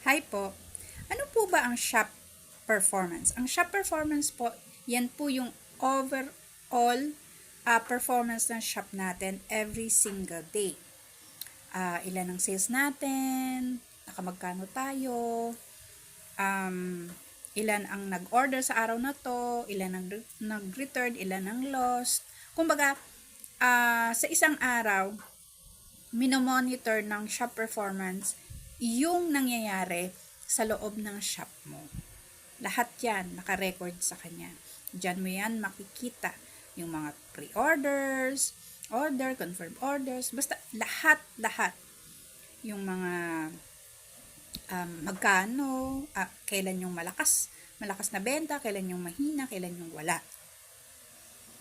Hi po. Ano po ba ang shop performance? Ang shop performance po, yan po yung overall performance ng shop natin every single day. Ilan ang sales natin, nakamagkano tayo, ilan ang nag-order sa araw na to, ilan ang nag-return, ilan ang lost. Kumbaga, sa isang araw, minomonitor ng shop performance yung nangyayari sa loob ng shop mo. Lahat yan naka-record sa kanya. Diyan mo yan makikita yung mga pre-orders, order, confirm orders, basta lahat. Yung mga magkano, kailan yung malakas na benta, kailan yung mahina, kailan yung wala.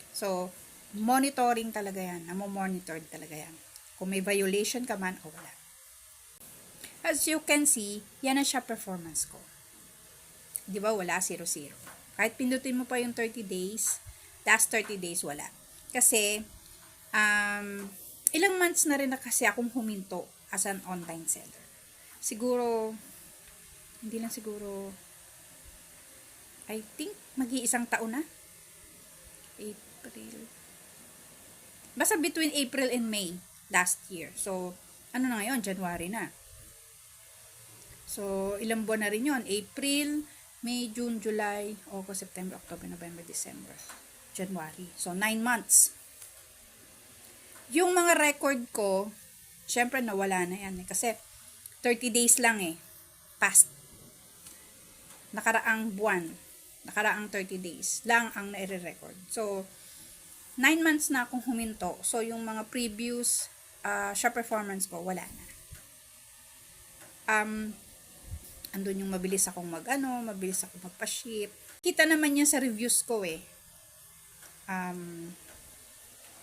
So, monitoring talaga yan. Namo-monitor talaga yan. Kung may violation ka man o wala. As you can see, yan ang shop performance ko. Di ba wala, 0-0. Kahit pindutin mo pa yung 30 days, last 30 days wala. Kasi, ilang months na rin na kasi akong huminto as an online seller. Siguro, hindi lang siguro, I think, mag-iisang taon na. April. Basta between April and May last year. So, ano na ngayon? January na. So, ilang buwan na rin yun. April, May, June, July, August, September, October, November, December, January. So, 9 months. Yung mga record ko, syempre nawala na yan. Kasi, 30 days lang past. Nakaraang buwan. Nakaraang 30 days lang ang nai-record. So, 9 months na akong huminto. So, yung mga previous shop performance ko, wala na. Andun yung mabilis akong mabilis akong magpa-ship. Kita naman yan sa reviews ko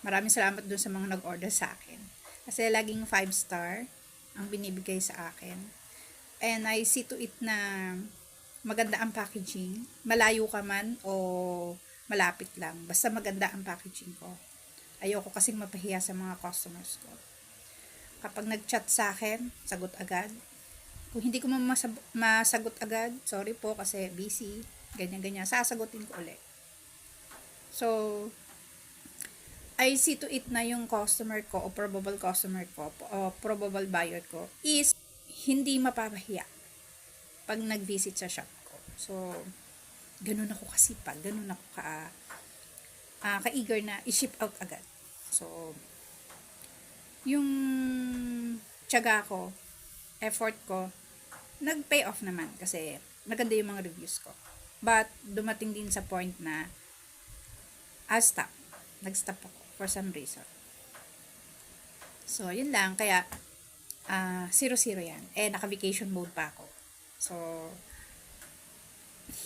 Maraming salamat dun sa mga nag-order sa akin. Kasi laging 5 star ang binibigay sa akin. And I see to it na maganda ang packaging. Malayo ka man o malapit lang. Basta maganda ang packaging ko. Ayoko kasing mapahiya sa mga customers ko. Kapag nag-chat sa akin, sagot agad. Kung hindi ko masagot agad, sorry po kasi busy, ganyan-ganyan, sasagutin ko ulit. So, I see to it na yung customer ko o probable customer ko o probable buyer ko is hindi mapapahiya pag nag-visit sa shop ko. So, ganun ako kasipag, ganun ako ka-eager na i-ship out agad. So, yung tiyaga ko, effort ko, nag-pay off naman kasi maganda yung mga reviews ko. But, dumating din sa point na stop. Nag-stop ako for some reason. So, yun lang. Kaya, 0-0 yan. Naka-vacation mode pa ako. So,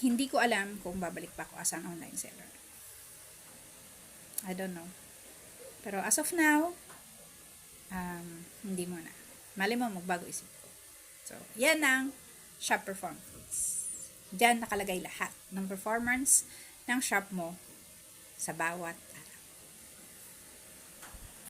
hindi ko alam kung babalik pa ako as an online seller. I don't know. Pero as of now, hindi muna. Mali mo, magbago isip ko. So, yan ang shop performance. Diyan nakalagay lahat ng performance ng shop mo sa bawat